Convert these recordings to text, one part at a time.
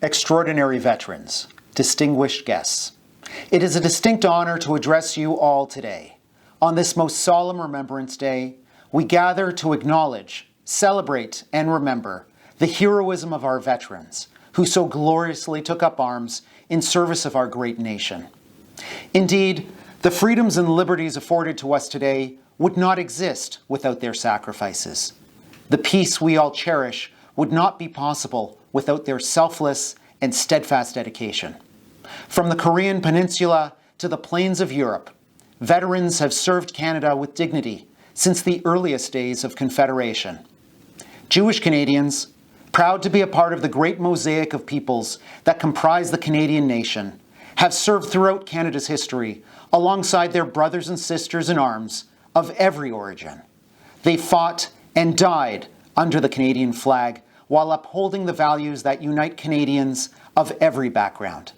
Extraordinary veterans, distinguished guests, it is a distinct honor to address you all today. On this most solemn Remembrance Day, we gather to acknowledge, celebrate, and remember the heroism of our veterans who so gloriously took up arms in service of our great nation. Indeed, the freedoms and liberties afforded to us today would not exist without their sacrifices. The peace we all cherish would not be possible without their selfless and steadfast dedication. From the Korean Peninsula to the plains of Europe, veterans have served Canada with dignity since the earliest days of Confederation. Jewish Canadians, proud to be a part of the great mosaic of peoples that comprise the Canadian nation, have served throughout Canada's history alongside their brothers and sisters in arms of every origin. They fought and died under the Canadian flag while upholding the values that unite Canadians of every background.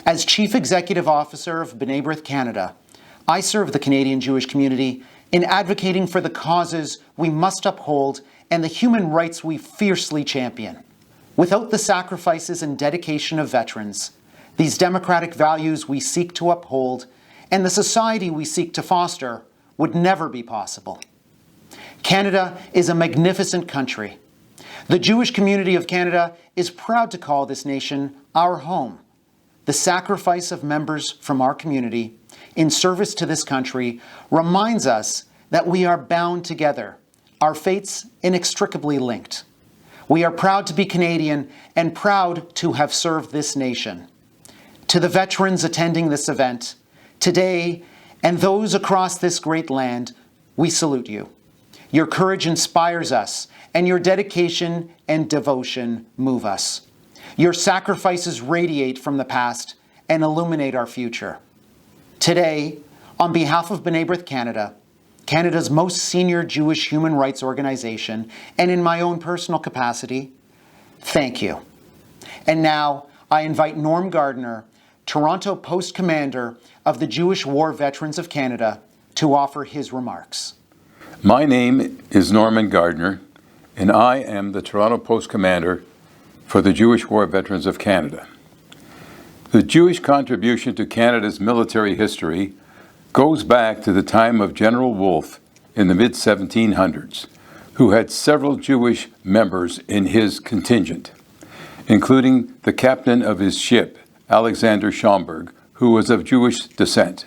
As Chief Executive Officer of B'nai B'rith Canada, I serve the Canadian Jewish community in advocating for the causes we must uphold and the human rights we fiercely champion. Without the sacrifices and dedication of veterans, these democratic values we seek to uphold and the society we seek to foster would never be possible. Canada is a magnificent country. The Jewish community of Canada is proud to call this nation our home. The sacrifice of members from our community in service to this country reminds us that we are bound together, our fates inextricably linked. We are proud to be Canadian and proud to have served this nation. To the veterans attending this event today and those across this great land, we salute you. Your courage inspires us, and your dedication and devotion move us. Your sacrifices radiate from the past and illuminate our future. Today, on behalf of B'nai B'rith Canada, Canada's most senior Jewish human rights organization, and in my own personal capacity, thank you. And now, I invite Norm Gardner, Toronto Post Commander of the Jewish War Veterans of Canada, to offer his remarks. My name is Norman Gardner, and I am the Toronto Post Commander for the Jewish War Veterans of Canada. The Jewish contribution to Canada's military history goes back to the time of General Wolfe in the mid-1700s, who had several Jewish members in his contingent, including the captain of his ship, Alexander Schomburg, who was of Jewish descent.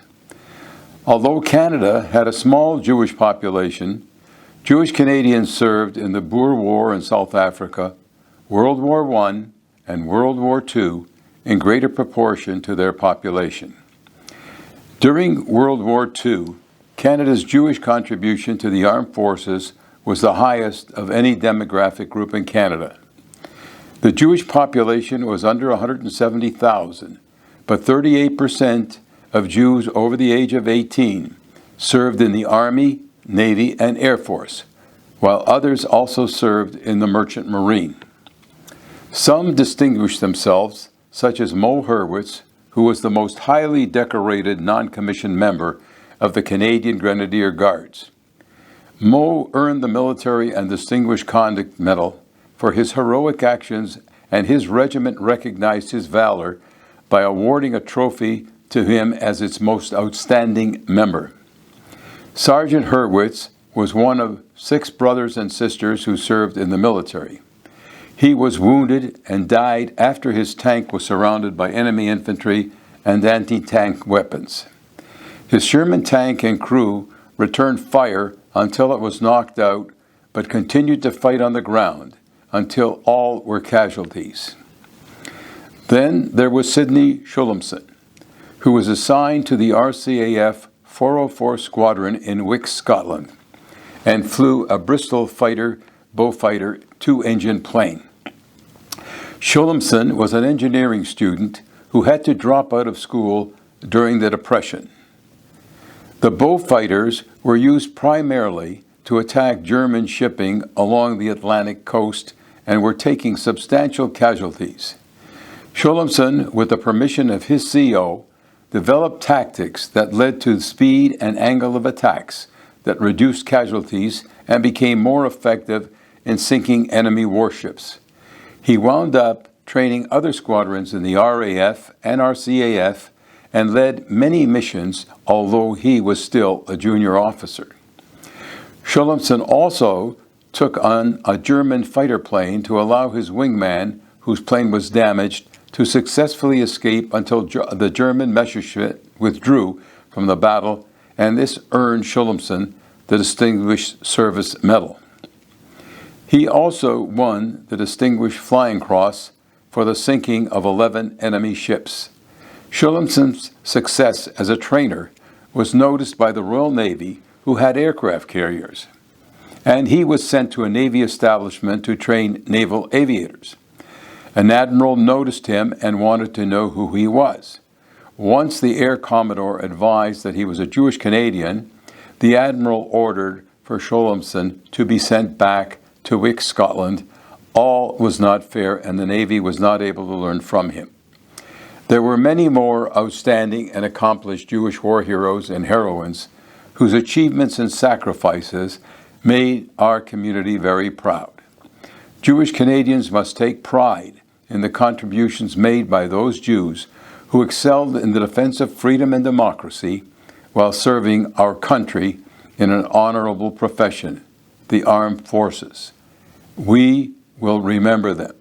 Although Canada had a small Jewish population, Jewish Canadians served in the Boer War in South Africa, World War I, and World War II in greater proportion to their population. During World War II, Canada's Jewish contribution to the armed forces was the highest of any demographic group in Canada. The Jewish population was under 170,000, but 38% of Jews over the age of 18 served in the Army, Navy, and Air Force, while others also served in the Merchant Marine. Some distinguished themselves, such as Mo Herwitz, who was the most highly decorated non-commissioned member of the Canadian Grenadier Guards. Mo earned the Military and Distinguished Conduct Medal for his heroic actions, and his regiment recognized his valor by awarding a trophy to him as its most outstanding member. Sergeant Herwitz was one of 6 brothers and sisters who served in the military. He was wounded and died after his tank was surrounded by enemy infantry and anti-tank weapons. His Sherman tank and crew returned fire until it was knocked out, but continued to fight on the ground until all were casualties. Then there was Sidney Schulemson, who was assigned to the RCAF 404 Squadron in Wick, Scotland, and flew a Bristol Beaufighter 2-engine plane. Schulemson was an engineering student who had to drop out of school during the Depression. The Beaufighters were used primarily to attack German shipping along the Atlantic coast and were taking substantial casualties. Schulemson, with the permission of his CO, developed tactics that led to speed and angle of attacks that reduced casualties and became more effective in sinking enemy warships. He wound up training other squadrons in the RAF and RCAF, and led many missions, although he was still a junior officer. Schulumson also took on a German fighter plane to allow his wingman, whose plane was damaged, to successfully escape until the German Messerschmitt withdrew from the battle, and this earned Schulumson the Distinguished Service Medal. He also won the Distinguished Flying Cross for the sinking of 11 enemy ships. Schulumson's success as a trainer was noticed by the Royal Navy, who had aircraft carriers, and he was sent to a Navy establishment to train naval aviators. An admiral noticed him and wanted to know who he was. Once the Air Commodore advised that he was a Jewish Canadian, the admiral ordered for Schulumson to be sent back to Wick, Scotland. All was not fair, and the Navy was not able to learn from him. There were many more outstanding and accomplished Jewish war heroes and heroines whose achievements and sacrifices made our community very proud. Jewish Canadians must take pride in the contributions made by those Jews who excelled in the defense of freedom and democracy while serving our country in an honorable profession, the armed forces. We will remember them,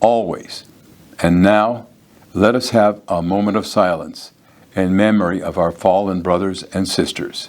always. And now, let us have a moment of silence in memory of our fallen brothers and sisters.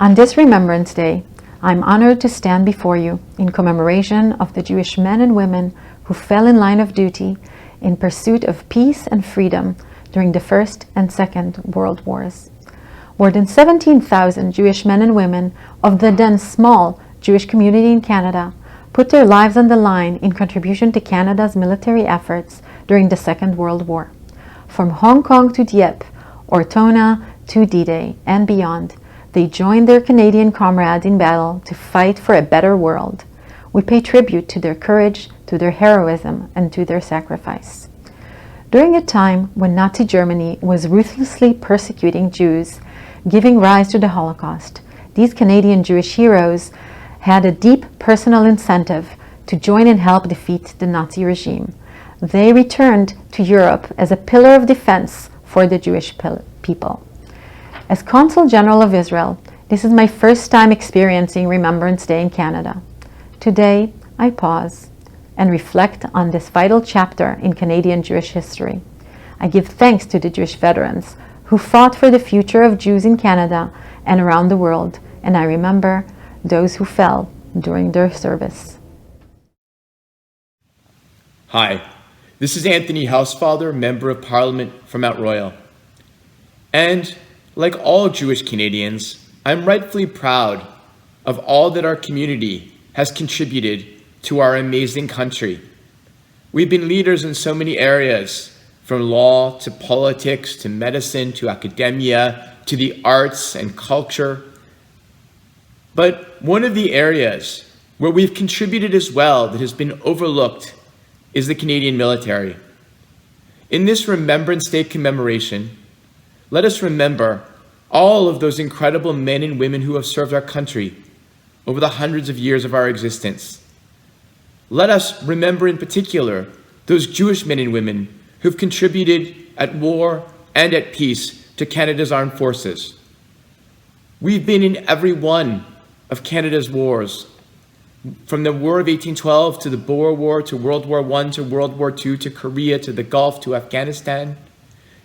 On this Remembrance Day, I'm honored to stand before you in commemoration of the Jewish men and women who fell in line of duty in pursuit of peace and freedom during the First and Second World Wars. More than 17,000 Jewish men and women of the then small Jewish community in Canada put their lives on the line in contribution to Canada's military efforts during the Second World War. From Hong Kong to Dieppe, Ortona to D-Day and beyond, they joined their Canadian comrades in battle to fight for a better world. We pay tribute to their courage, to their heroism, and to their sacrifice. During a time when Nazi Germany was ruthlessly persecuting Jews, giving rise to the Holocaust, these Canadian Jewish heroes had a deep personal incentive to join and help defeat the Nazi regime. They returned to Europe as a pillar of defense for the Jewish people. As Consul General of Israel, this is my first time experiencing Remembrance Day in Canada. Today, I pause and reflect on this vital chapter in Canadian Jewish history. I give thanks to the Jewish veterans who fought for the future of Jews in Canada and around the world, and I remember those who fell during their service. Hi, this is Anthony Housefather, Member of Parliament for Mount Royal. And like all Jewish Canadians, I'm rightfully proud of all that our community has contributed to our amazing country. We've been leaders in so many areas, from law to politics to medicine to academia to the arts and culture. But one of the areas where we've contributed as well that has been overlooked is the Canadian military. In this Remembrance Day commemoration, let us remember all of those incredible men and women who have served our country over the hundreds of years of our existence. Let us remember in particular those Jewish men and women who've contributed at war and at peace to Canada's armed forces. We've been in every one of Canada's wars. From the War of 1812 to the Boer War to World War I to World War II to Korea to the Gulf to Afghanistan,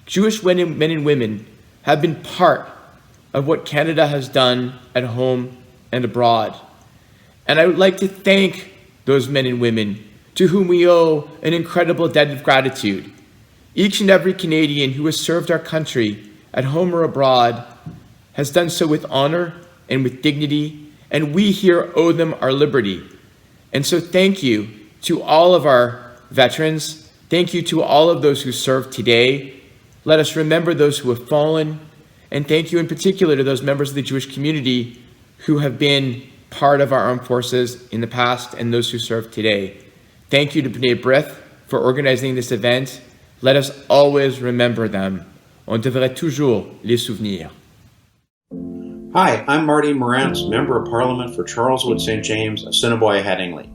Jewish men and women have been part of what Canada has done at home and abroad. And I would like to thank those men and women to whom we owe an incredible debt of gratitude. Each and every Canadian who has served our country at home or abroad has done so with honor and with dignity, and we here owe them our liberty. And so thank you to all of our veterans. Thank you to all of those who serve today. Let us remember those who have fallen, and thank you in particular to those members of the Jewish community who have been part of our armed forces in the past and those who serve today. Thank you to B'nai B'rith for organizing this event. Let us always remember them. On devrait toujours les souvenir. Hi, I'm Marty Morantz, Member of Parliament for Charleswood St. James, Assiniboia Headingley.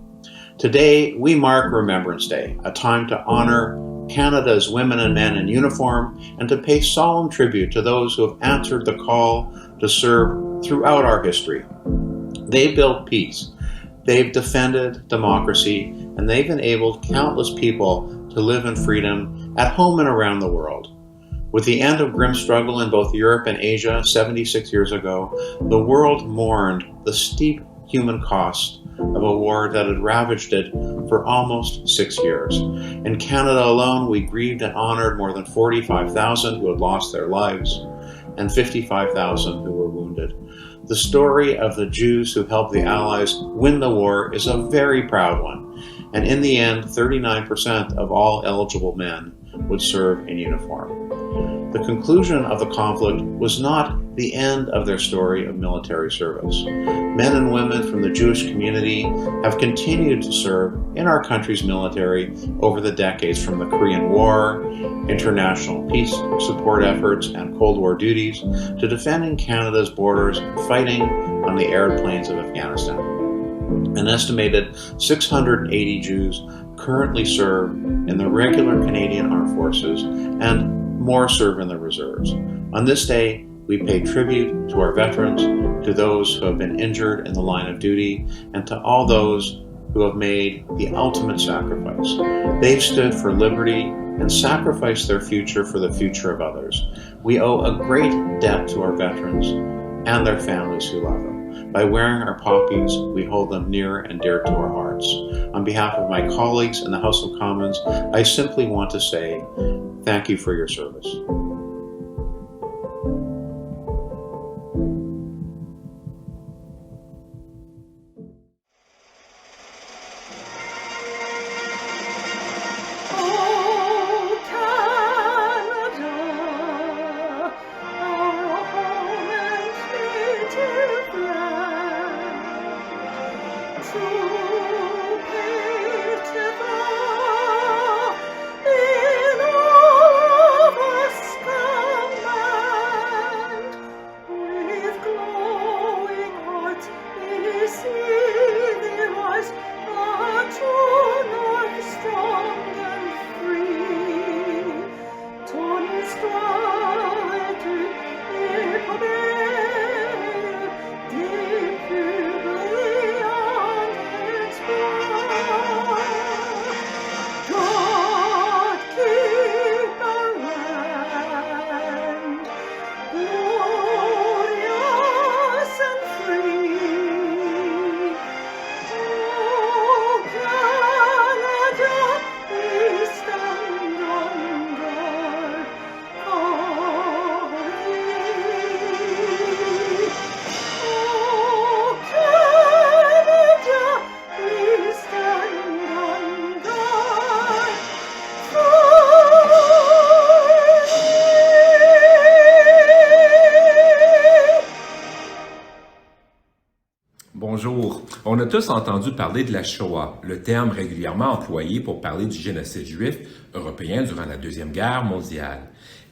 Today, we mark Remembrance Day, a time to honor Canada's women and men in uniform and to pay solemn tribute to those who have answered the call to serve throughout our history. They built peace, they've defended democracy, and they've enabled countless people to live in freedom at home and around the world. With the end of grim struggle in both Europe and Asia 76 years ago, the world mourned the steep human cost of a war that had ravaged it for almost 6 years. In Canada alone, we grieved and honored more than 45,000 who had lost their lives and 55,000 who were wounded. The story of the Jews who helped the Allies win the war is a very proud one, and in the end, 39% of all eligible men would serve in uniform. The conclusion of the conflict was not the end of their story of military service. Men and women from the Jewish community have continued to serve in our country's military over the decades, from the Korean War, international peace support efforts, and Cold War duties, to defending Canada's borders and fighting on the arid plains of Afghanistan. An estimated 680 Jews currently serve in the regular Canadian Armed Forces, and more serve in the reserves. On this day, we pay tribute to our veterans, to those who have been injured in the line of duty, and to all those who have made the ultimate sacrifice. They've stood for liberty and sacrificed their future for the future of others. We owe a great debt to our veterans and their families who love them. By wearing our poppies, we hold them near and dear to our hearts. On behalf of my colleagues in the House of Commons, I simply want to say thank you for your service. Bonjour. On a tous entendu parler de la Shoah, le terme régulièrement employé pour parler du génocide juif européen durant la Deuxième Guerre mondiale.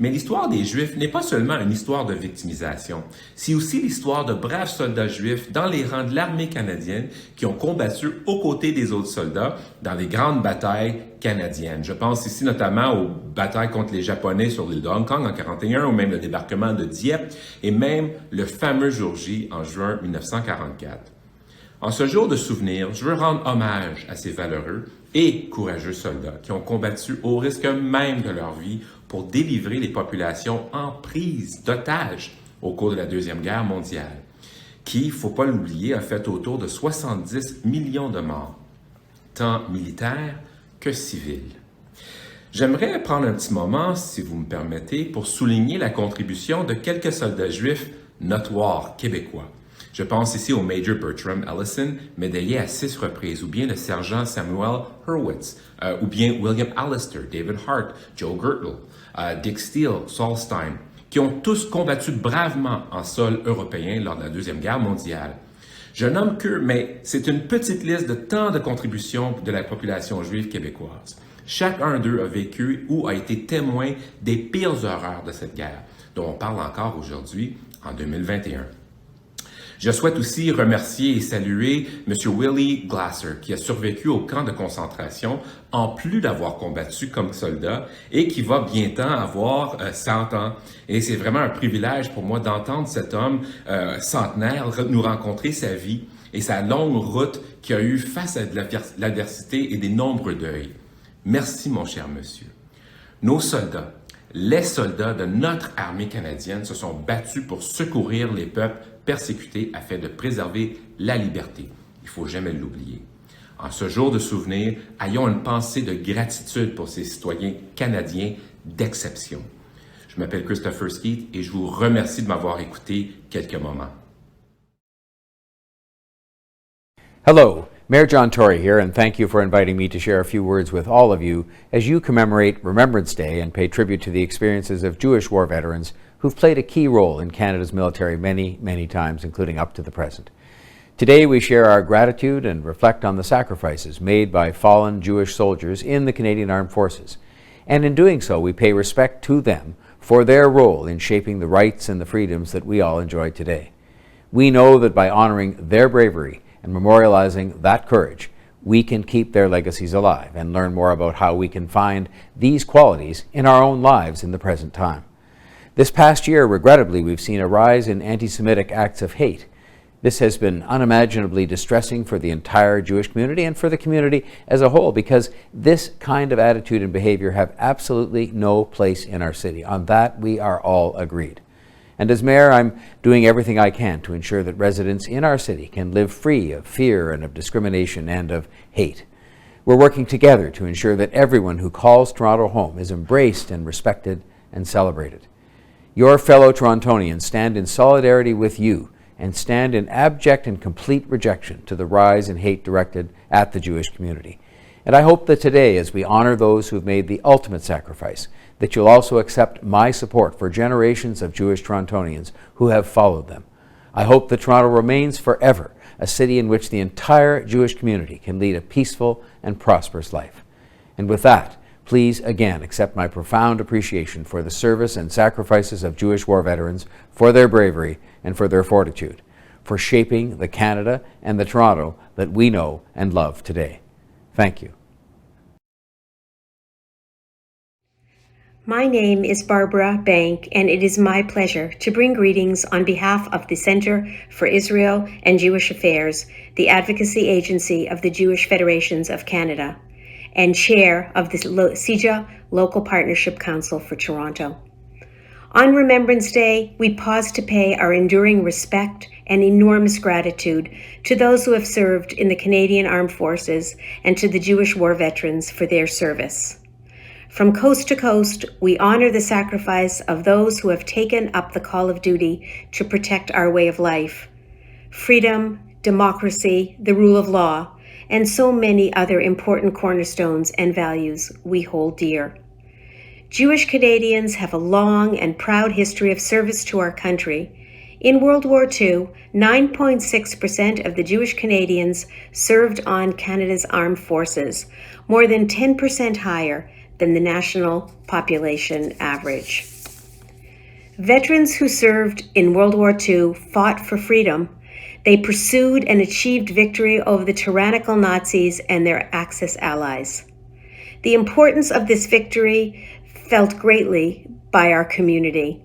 Mais l'histoire des Juifs n'est pas seulement une histoire de victimisation, c'est aussi l'histoire de braves soldats juifs dans les rangs de l'armée canadienne qui ont combattu aux côtés des autres soldats dans les grandes batailles canadiennes. Je pense ici notamment aux batailles contre les Japonais sur l'île de Hong Kong en 1941, ou même le débarquement de Dieppe, et même le fameux jour J en juin 1944. En ce jour de souvenir, je veux rendre hommage à ces valeureux et courageux soldats qui ont combattu au risque même de leur vie pour délivrer les populations en prise d'otages au cours de la Deuxième Guerre mondiale, qui, faut pas l'oublier, a fait autour de 70 millions de morts, tant militaires que civils. J'aimerais prendre un petit moment, si vous me permettez, pour souligner la contribution de quelques soldats juifs notoires québécois. Je pense ici au Major Bertram Ellison, médaillé à 6 reprises, ou bien le sergent Samuel Herwitz, ou bien William Allister, David Hart, Joe Gertl, Dick Steele, Saul Stein, qui ont tous combattu bravement en sol européen lors de la Deuxième Guerre mondiale. Je nomme qu'eux, mais c'est une petite liste de tant de contributions de la population juive québécoise. Chacun d'eux a vécu ou a été témoin des pires horreurs de cette guerre, dont on parle encore aujourd'hui, en 2021. Je souhaite aussi remercier et saluer M. Willie Glasser, qui a survécu au camp de concentration, en plus d'avoir combattu comme soldat, et qui va bientôt avoir 100 ans. Et c'est vraiment un privilège pour moi d'entendre cet homme centenaire nous rencontrer sa vie et sa longue route qu'il a eue face à de l'adversité et des nombreux deuils. Merci, mon cher monsieur. Nos soldats, les soldats de notre armée canadienne se sont battus pour secourir les peuples persécutés afin de préserver la liberté. Il ne faut jamais l'oublier. En ce jour de souvenir, ayons une pensée de gratitude pour ces citoyens canadiens d'exception. Je m'appelle Christopher Skeet et je vous remercie de m'avoir écouté quelques moments. Hello, Mayor John Tory here, and thank you for inviting me to share a few words with all of you as you commemorate Remembrance Day and pay tribute to the experiences of Jewish war veterans who've played a key role in Canada's military many, many times, including up to the present. Today we share our gratitude and reflect on the sacrifices made by fallen Jewish soldiers in the Canadian Armed Forces. And in doing so, we pay respect to them for their role in shaping the rights and the freedoms that we all enjoy today. We know that by honoring their bravery and memorializing that courage, we can keep their legacies alive and learn more about how we can find these qualities in our own lives in the present time. This past year, regrettably, we've seen a rise in anti-Semitic acts of hate. This has been unimaginably distressing for the entire Jewish community and for the community as a whole, because this kind of attitude and behavior have absolutely no place in our city. On that, we are all agreed. And as mayor, I'm doing everything I can to ensure that residents in our city can live free of fear and of discrimination and of hate. We're working together to ensure that everyone who calls Toronto home is embraced and respected and celebrated. Your fellow Torontonians stand in solidarity with you and stand in abject and complete rejection to the rise in hate directed at the Jewish community. And I hope that today, as we honor those who have made the ultimate sacrifice, that you'll also accept my support for generations of Jewish Torontonians who have followed them. I hope that Toronto remains forever a city in which the entire Jewish community can lead a peaceful and prosperous life. And with that, please again accept my profound appreciation for the service and sacrifices of Jewish war veterans, for their bravery and for their fortitude, for shaping the Canada and the Toronto that we know and love today. Thank you. My name is Barbara Bank, and it is my pleasure to bring greetings on behalf of the Center for Israel and Jewish Affairs, the advocacy agency of the Jewish Federations of Canada, and chair of the CIJA Local Partnership Council for Toronto. On Remembrance Day, we pause to pay our enduring respect and enormous gratitude to those who have served in the Canadian Armed Forces and to the Jewish war veterans for their service. From coast to coast, we honor the sacrifice of those who have taken up the call of duty to protect our way of life, freedom, democracy, the rule of law, and so many other important cornerstones and values we hold dear. Jewish Canadians have a long and proud history of service to our country. In World War II, 9.6% of the Jewish Canadians served on Canada's armed forces, more than 10% higher than the national population average. Veterans who served in World War II fought for freedom. They pursued and achieved victory over the tyrannical Nazis and their Axis allies. The importance of this victory felt greatly by our community.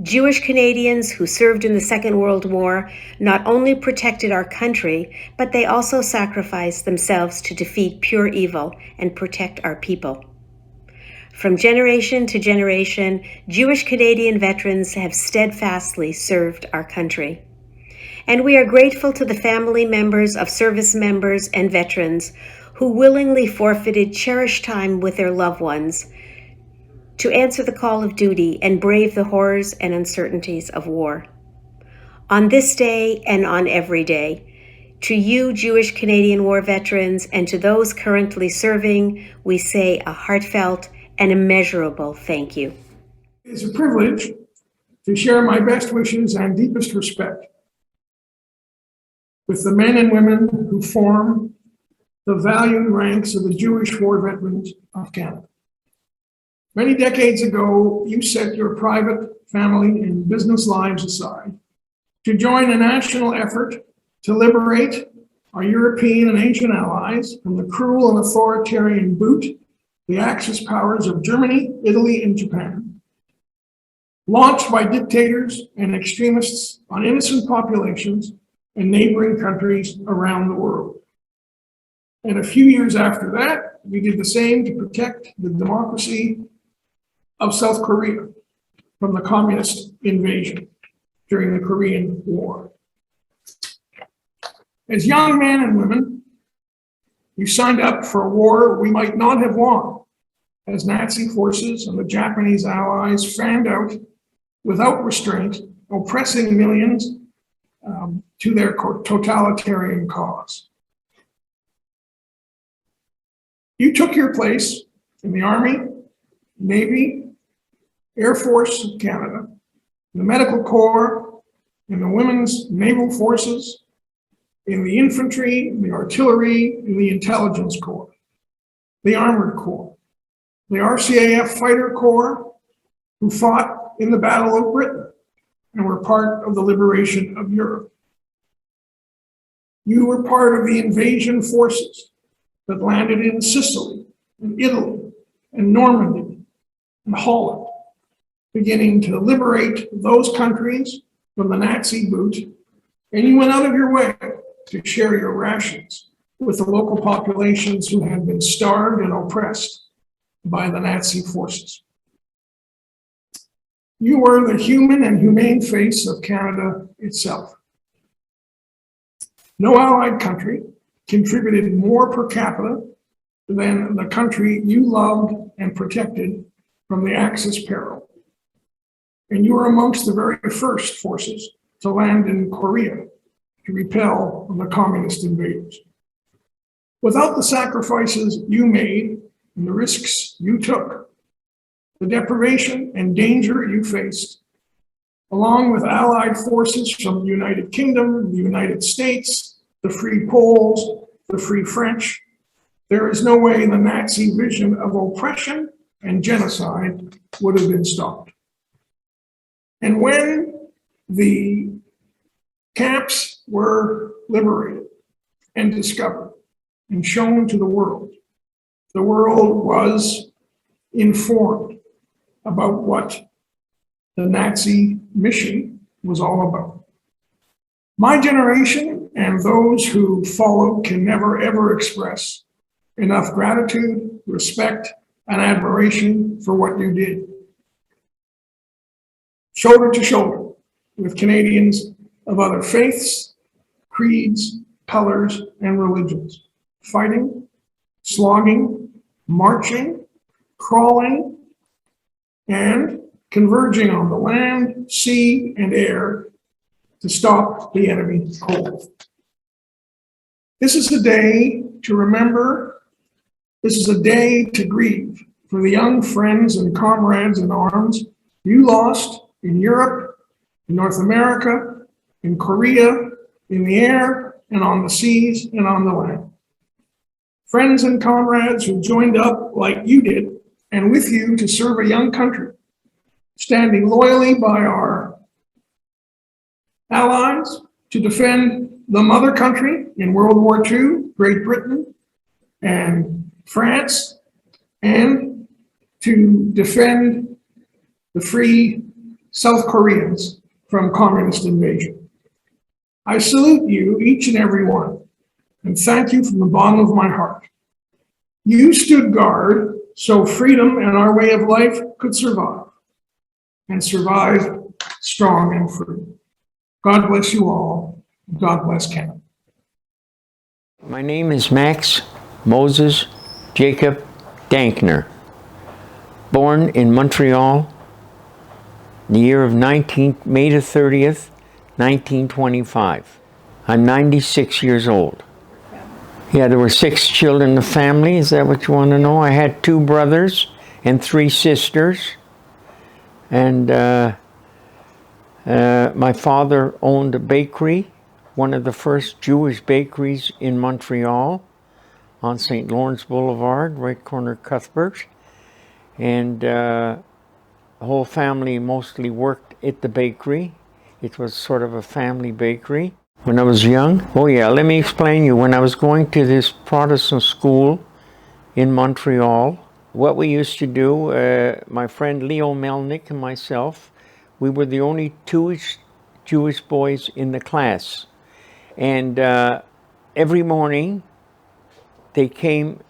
Jewish Canadians who served in the Second World War not only protected our country, but they also sacrificed themselves to defeat pure evil and protect our people. From generation to generation, Jewish Canadian veterans have steadfastly served our country. And we are grateful to the family members of service members and veterans who willingly forfeited cherished time with their loved ones to answer the call of duty and brave the horrors and uncertainties of war. On this day and on every day, to you, Jewish Canadian war veterans, and to those currently serving, we say a heartfelt and immeasurable thank you. It is a privilege to share my best wishes and deepest respect with the men and women who form the valued ranks of the Jewish war veterans of Canada. Many decades ago, you set your private, family, and business lives aside to join a national effort to liberate our European and Asian allies from the cruel and authoritarian boot, the Axis powers of Germany, Italy, and Japan. Launched by dictators and extremists on innocent populations in neighboring countries around the world. And a few years after that, we did the same to protect the democracy of South Korea from the communist invasion during the Korean War. As young men and women, you signed up for a war we might not have won, as Nazi forces and the Japanese allies fanned out without restraint, oppressing millions to their totalitarian cause. You took your place in the Army, Navy, Air Force of Canada, the Medical Corps, in the Women's Naval Forces, in the Infantry, the Artillery, in the Intelligence Corps, the Armored Corps, the RCAF Fighter Corps, who fought in the Battle of Britain and were part of the liberation of Europe. You were part of the invasion forces that landed in Sicily, and Italy, and Normandy, and Holland, beginning to liberate those countries from the Nazi boot, and you went out of your way to share your rations with the local populations who had been starved and oppressed by the Nazi forces. You were the human and humane face of Canada itself. No allied country contributed more per capita than the country you loved and protected from the Axis peril. And you were amongst the very first forces to land in Korea to repel the communist invaders. Without the sacrifices you made and the risks you took, the deprivation and danger you faced, along with allied forces from the United Kingdom, the United States, the Free Poles, the Free French, there is no way the Nazi vision of oppression and genocide would have been stopped. And when the camps were liberated and discovered and shown to the world was informed about what the Nazi mission was all about. My generation and those who followed can never ever express enough gratitude, respect, and admiration for what you did. Shoulder to shoulder with Canadians of other faiths, creeds, colors, and religions, fighting, slogging, marching, crawling, and converging on the land, sea, and air to stop the enemy cold. This is a day to remember. This is a day to grieve for the young friends and comrades in arms you lost in Europe, in North America, in Korea, in the air, and on the seas, and on the land. Friends and comrades who joined up like you did, and with you to serve a young country, standing loyally by our allies to defend the mother country in World War II, Great Britain and France, and to defend the free South Koreans from communist invasion. I salute you, each and every one, and thank you from the bottom of my heart. You stood guard so freedom and our way of life could survive, and survive strong and free. God bless you all. God bless Canada. My name is Max Moses Jacob Dankner, born in Montreal, the year of May the 30th, 1925. I'm 96 years old. Yeah, there were 6 children in the family. Is that what you want to know? I had 2 brothers and 3 sisters. And my father owned a bakery, one of the first Jewish bakeries in Montreal on St. Lawrence Boulevard, right corner Cuthbert. And the whole family mostly worked at the bakery. It was sort of a family bakery. When I was young, oh yeah, let me explain you. When I was going to this Protestant school in Montreal, what we used to do, my friend Leo Melnick and myself, we were the only Jewish boys in the class. And every morning they came,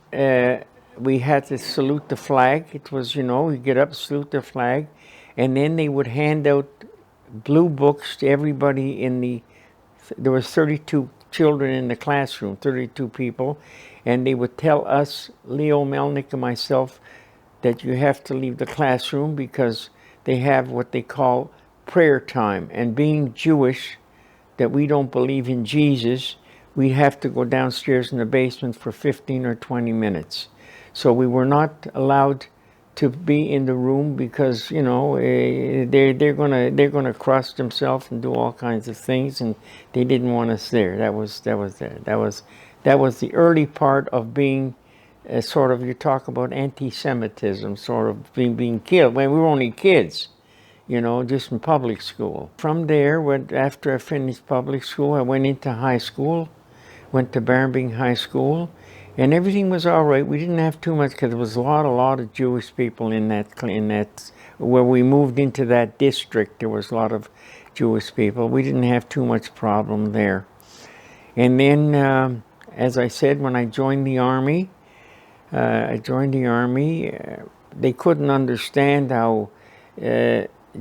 we had to salute the flag. It was, you know, you get up, salute the flag, and then they would hand out blue books to everybody in the, there was 32 children in the classroom, 32 people, and they would tell us, Leo Melnick and myself, that you have to leave the classroom because they have what they call prayer time. And being Jewish, that we don't believe in Jesus, we have to go downstairs in the basement for 15 or 20 minutes. So we were not allowed to be in the room because, you know, they're gonna cross themselves and do all kinds of things, and they didn't want us there. That was the early part of being sort of, you talk about anti-Semitism, sort of being killed when we were only kids, you know, just in public school. From there, after I finished public school, I went into high school, went to Barmbing High School, and everything was all right. We didn't have too much because there was a lot of Jewish people in that, where we moved into that district, there was a lot of Jewish people. We didn't have too much problem there. And then, as I said, when I joined the Army, they couldn't understand how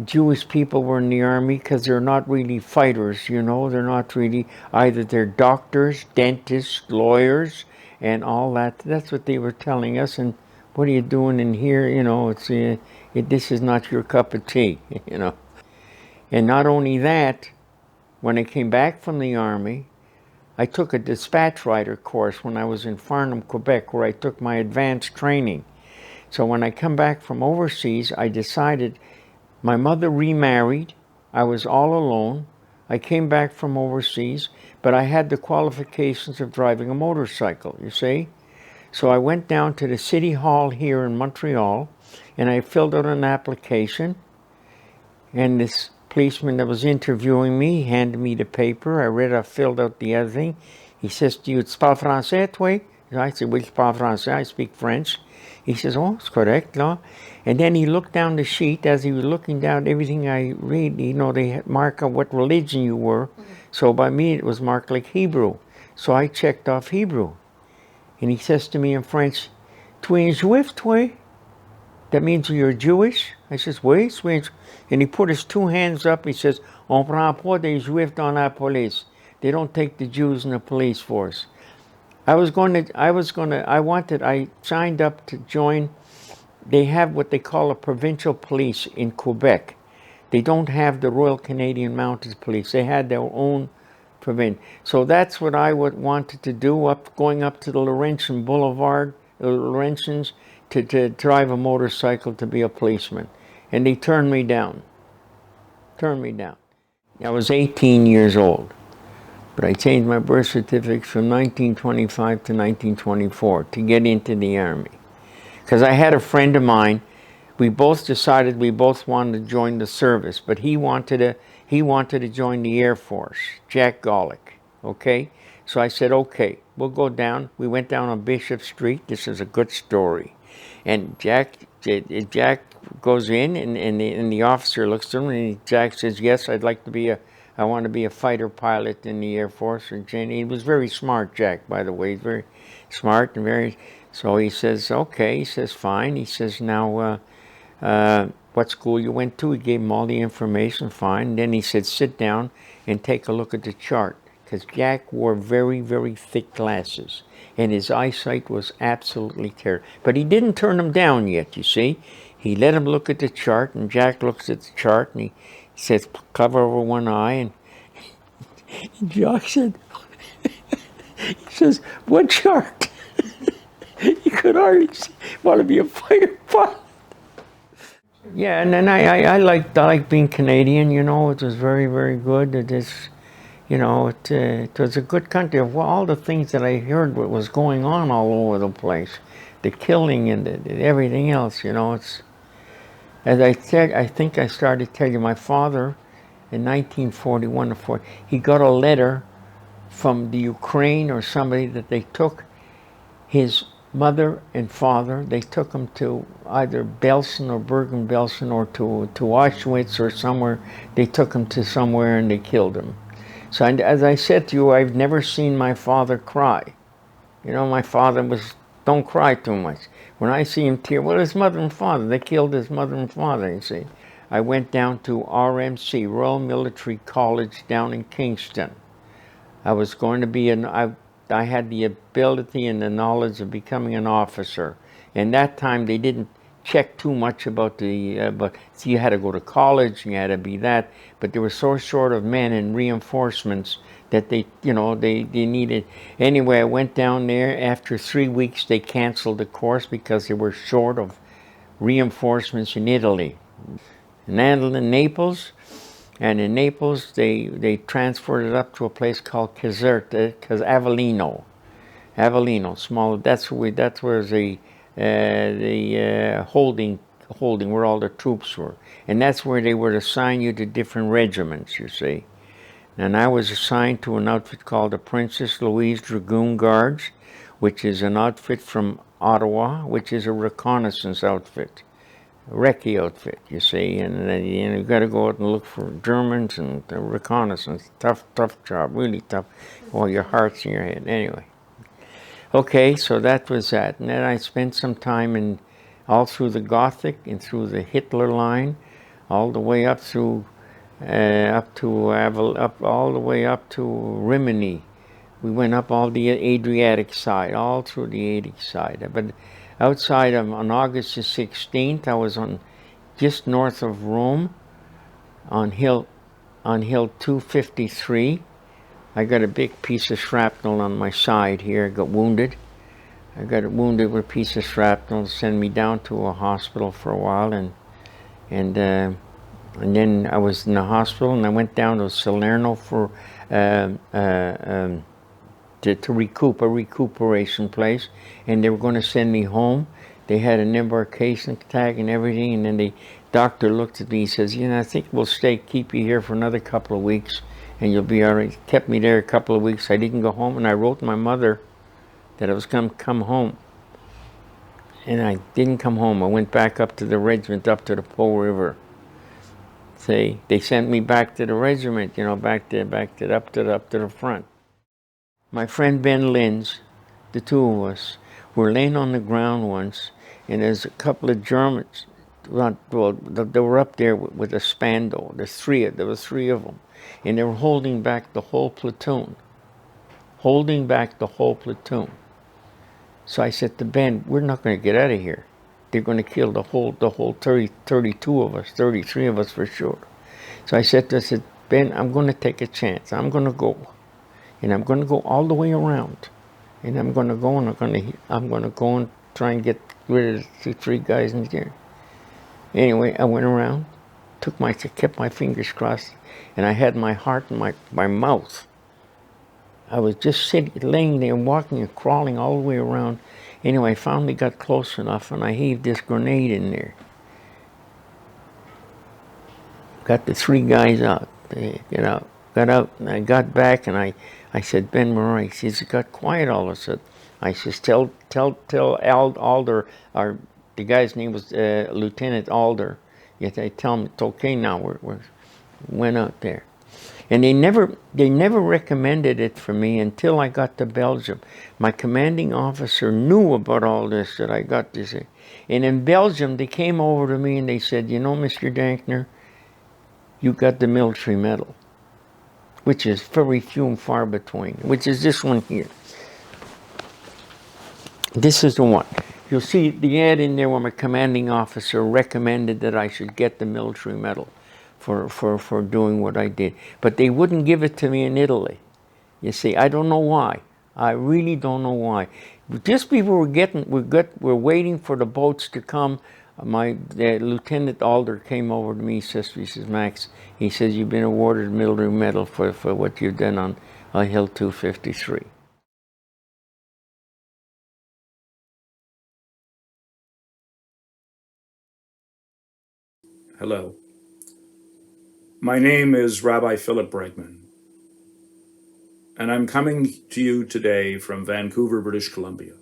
Jewish people were in the Army because they're not really fighters, you know. They're not really, either they're doctors, dentists, lawyers, and all that. That's what they were telling us. And what are you doing in here? You know, this is not your cup of tea, you know. And not only that, when I came back from the Army, I took a dispatch rider course when I was in Farnham, Quebec, where I took my advanced training. So when I come back from overseas, I decided, my mother remarried, I was all alone, I came back from overseas, but I had the qualifications of driving a motorcycle, you see? So I went down to the City Hall here in Montreal, and I filled out an application, and this policeman that was interviewing me handed me the paper. I filled out the other thing. He says, "Tu parles français, toi?" I said, "Oui, je parle français, I speak French." He says, "Oh, it's correct, là." And then he looked down the sheet. As he was looking down everything I read, you know, they mark out what religion you were. So by me, it was marked like Hebrew. So I checked off Hebrew. And he says to me in French, "Tu es juif, toi?" That means you're Jewish? I says, "Oui, Swedish." And he put his 2 hands up. He says, "On prend pas des juifs dans la police." They don't take the Jews in the police force. I signed up to join. They have what they call a provincial police in Quebec. They don't have the Royal Canadian Mounted Police. They had their own province. So that's what I wanted to do, going up to the Laurentian Boulevard, the Laurentians, to drive a motorcycle to be a policeman. And they turned me down. I was 18 years old. But I changed my birth certificate from 1925 to 1924 to get into the Army. Because I had a friend of mine, we both decided we both wanted to join the service, but he wanted to join the Air Force, Jack Golick, okay? So I said, okay, we'll go down. We went down on Bishop Street. This is a good story. And Jack goes in, and the officer looks at him, and Jack says, "Yes, I want to be a fighter pilot in the Air Force." And he was very smart, Jack, by the way. He's very smart and very. So he says, "Okay." He says, "Fine." He says, "Now, what school you went to?" He gave him all the information. Fine. And then he said, "Sit down and take a look at the chart," because Jack wore very, very thick glasses, and his eyesight was absolutely terrible. But he didn't turn them down yet, you see. He let him look at the chart, and Jack looks at the chart, and he says, "Cover over one eye," and Jack said, he says, "What chart?" He could hardly see, want to be a fighter pilot. Yeah, and then I liked being Canadian, you know. It was very, very good. It is, you know, it was a good country. Of all the things that I heard what was going on all over the place, the killing and everything else, you know. It's, as I said, I think I started telling you, my father in 1941 or 40, he got a letter from the Ukraine or somebody that they took his mother and father, they took him to either Belsen or Bergen-Belsen or to Auschwitz or somewhere. They took him to somewhere and they killed him. So as I said to you, I've never seen my father cry. You know, my father was, don't cry too much. When I see him tear, well, his mother and father, they killed his mother and father, you see. I went down to RMC, Royal Military College down in Kingston. I was going to be I had the ability and the knowledge of becoming an officer. And that time they didn't check too much about but see, you had to go to college, you had to be that, but they were so short of men and reinforcements that they needed. Anyway, I went down there. After 3 weeks, they canceled the course because they were short of reinforcements in Italy. And in Naples, and in Naples, they transferred it up to a place called Caserta, because Avellino, small. That's where the holding where all the troops were, and that's where they would assign you to different regiments. You see, and I was assigned to an outfit called the Princess Louise Dragoon Guards, which is an outfit from Ottawa, which is a reconnaissance outfit. Recce outfit, you see, and then you got to go out and look for Germans and reconnaissance. Tough job, really tough. Well, your heart's in your head. Anyway. Okay, so that was that. And then I spent some time all through the Gothic and through the Hitler line, all the way up through, all the way up to Rimini. We went up all the Adriatic side, all through the Adriatic side. But outside on August the 16th, I was on just north of Rome, on Hill 253. I got a big piece of shrapnel on my side here. I got wounded. with a piece of shrapnel to send me down to a hospital for a while, and then I was in the hospital, and I went down to Salerno for to recoup, a recuperation place, and they were going to send me home. They had an embarkation tag and everything, and then the doctor looked at me, he says, I think we'll keep you here for another couple of weeks, and you'll be all right. Kept me there a couple of weeks. I didn't go home, and I wrote my mother that I was going to come home. And I didn't come home. I went back up to the regiment, up to the Po River. They sent me back to the regiment, back to the front. My friend Ben Linz, the two of us, were laying on the ground once, and there's a couple of Germans. Well, they were up there with a Spandau. There was three of them, and they were holding back the whole platoon. So I said to Ben, we're not going to get out of here. They're going to kill the whole 32 of us, 33 of us for sure. So I said, Ben, I'm going to take a chance. I'm going to go. And I'm going to go all the way around. And I'm going to go and I'm going to go and try and get rid of the three guys in there. Anyway, I went around, kept my fingers crossed, and I had my heart in my mouth. I was just laying there, walking and crawling all the way around. Anyway, I finally got close enough, and I heaved this grenade in there. Got the three guys out. Got out, and I got back, and I said, Ben Murray, he says, it got quiet all of a sudden. I says, tell Alder, our The guy's name was Lieutenant Alder. Yet they tell him it's okay now. We went out there, and they never recommended it for me until I got to Belgium. My commanding officer knew about all this, that I got this, and in Belgium they came over to me and they said, you know, Mr. Dankner, you got the military medal, which is very few and far between. Which is this one here. This is the one. You'll see the ad in there where my commanding officer recommended that I should get the military medal for doing what I did. But they wouldn't give it to me in Italy. You see, I don't know why. I really don't know why. Just before we're waiting for the boats to come, Lieutenant Alder came over to me, he says, Max, he says, you've been awarded a military medal for what you've done on Hill 253. Hello. My name is Rabbi Philip Bregman, and I'm coming to you today from Vancouver, British Columbia.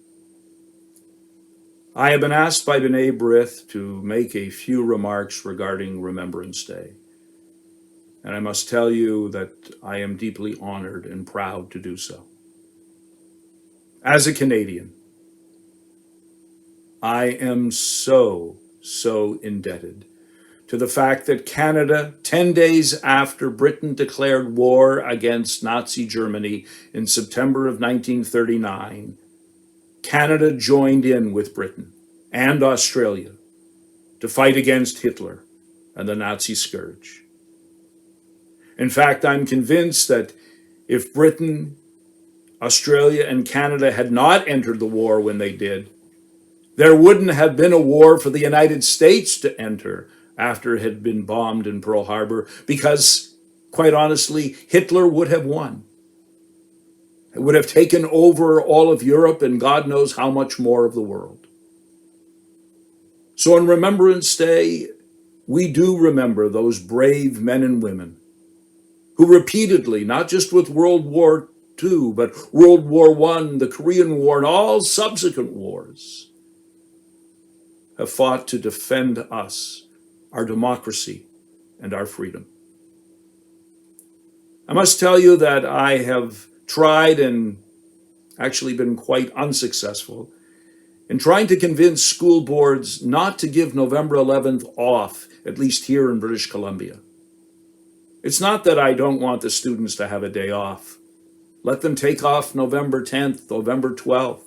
I have been asked by B'nai B'rith to make a few remarks regarding Remembrance Day, and I must tell you that I am deeply honored and proud to do so. As a Canadian, I am so indebted to the fact that Canada, 10 days after Britain declared war against Nazi Germany in September of 1939, Canada joined in with Britain and Australia to fight against Hitler and the Nazi scourge. In fact, I'm convinced that if Britain, Australia, and Canada had not entered the war when they did, there wouldn't have been a war for the United States to enter after it had been bombed in Pearl Harbor, because, quite honestly, Hitler would have won. It would have taken over all of Europe and God knows how much more of the world. So on Remembrance Day, we do remember those brave men and women who repeatedly, not just with World War II, but World War I, the Korean War, and all subsequent wars, have fought to defend us, our democracy, and our freedom. I must tell you that I have tried and actually been quite unsuccessful in trying to convince school boards not to give November 11th off, at least here in British Columbia. It's not that I don't want the students to have a day off. Let them take off November 10th, November 12th.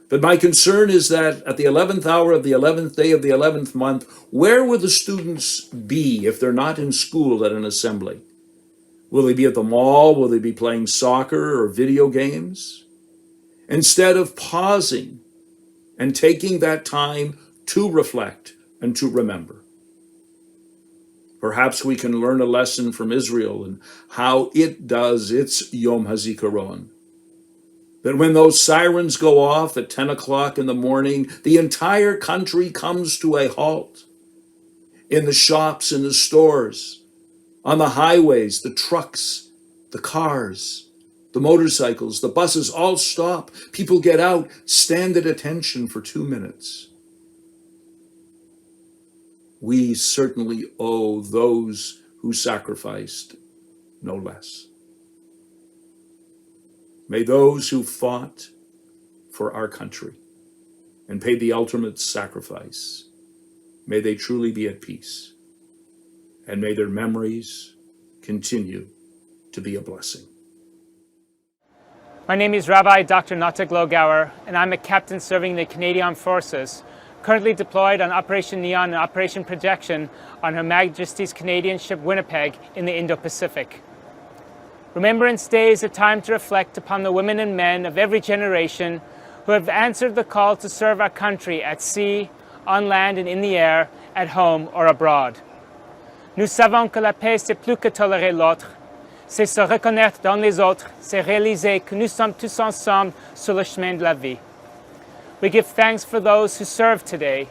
But my concern is that at the 11th hour of the 11th day of the 11th month, where will the students be if they're not in school at an assembly? Will they be at the mall? Will they be playing soccer or video games? Instead of pausing and taking that time to reflect and to remember. Perhaps we can learn a lesson from Israel and how it does its Yom HaZikaron. That when those sirens go off at 10 o'clock in the morning, the entire country comes to a halt. In the shops, in the stores, on the highways, the trucks, the cars, the motorcycles, the buses all stop. People get out, stand at attention for 2 minutes. We certainly owe those who sacrificed no less. May those who fought for our country and paid the ultimate sacrifice, may they truly be at peace, and may their memories continue to be a blessing. My name is Rabbi Dr. Nata Glogauer, and I'm a captain serving the Canadian Forces, currently deployed on Operation Neon and Operation Projection on Her Majesty's Canadian ship Winnipeg in the Indo-Pacific. Remembrance Day is a time to reflect upon the women and men of every generation who have answered the call to serve our country at sea, on land and in the air, at home or abroad. Nous savons que la paix, c'est plus que tolérer l'autre, c'est se reconnaître dans les autres, c'est réaliser que nous sommes tous ensemble sur le chemin de la vie. We give thanks for those who serve today.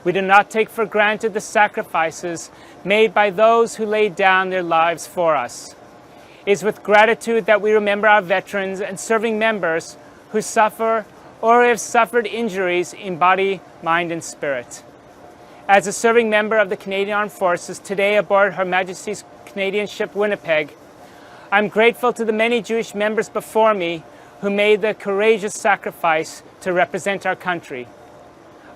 We do not take for granted the sacrifices made by those who laid down their lives for us. It is with gratitude that we remember our veterans and serving members who suffer or have suffered injuries in body, mind, and spirit. As a serving member of the Canadian Armed Forces today aboard Her Majesty's Canadian ship Winnipeg, I'm grateful to the many Jewish members before me who made the courageous sacrifice to represent our country.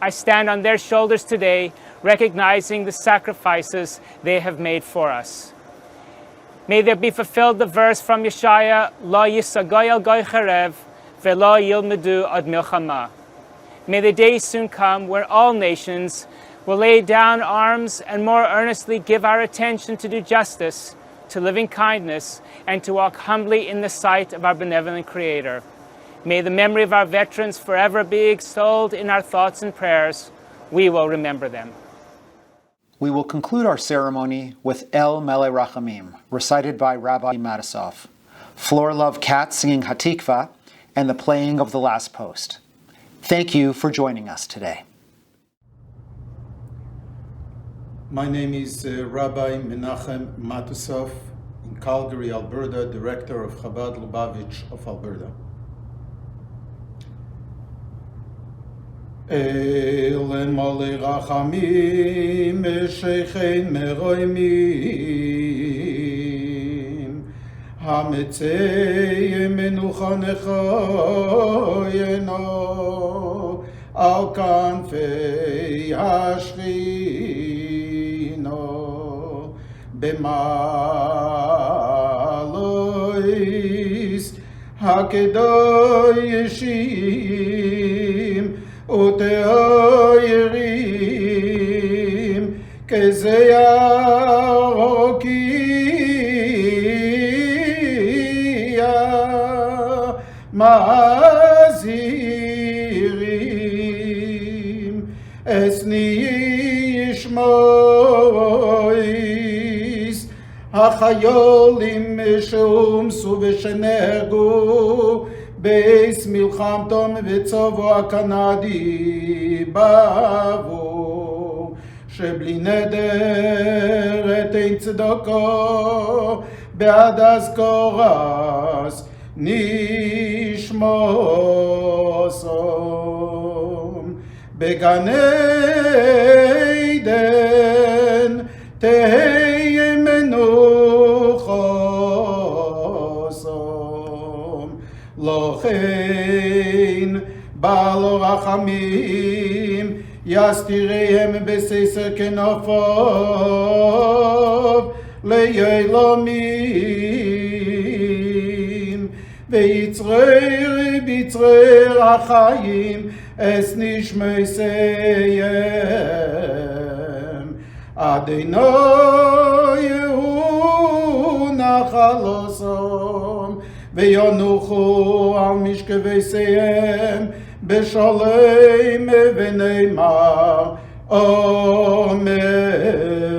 I stand on their shoulders today, recognizing the sacrifices they have made for us. May there be fulfilled the verse from Yeshaya, Lo yisagoy al goy charev, ve'lo yilmedu ad milchama. May the day soon come where all nations will lay down arms and more earnestly give our attention to do justice, to living kindness, and to walk humbly in the sight of our benevolent Creator. May the memory of our veterans forever be extolled in our thoughts and prayers. We will remember them. We will conclude our ceremony with El Mele Rachamim, recited by Rabbi Matisoff, Flor Love Cat singing Hatikva, and the playing of the last post. Thank you for joining us today. My name is Rabbi Menachem Matisoff in Calgary, Alberta, Director of Chabad Lubavitch of Alberta. El Mole Rachamim Shechein Meroimim Hametzei Menucha Nechoyeno Al Kanfei Hashchino Bemalois Hakedoyeshim Uteoyerim Kezeyarokia Mazirim Esni Yishmois Hachayolim Shomsu Veshenegu Beis Milchamtom Vetzovo Akanadi Bavo Shebli Neder Et Ein Tzedoko Be'adas Koras Nishmosom Began Eden Tehei Menuchosom Lochein Balo Rachamim Yastirehem Beseser Kenofov Leilomim Veitzrer Bitzrer Achayim Es Nishmeiseyem Adonai Yehu Nachalosom Veyonuchu al Mishkeveisehem Beshalem V'neimar Amen.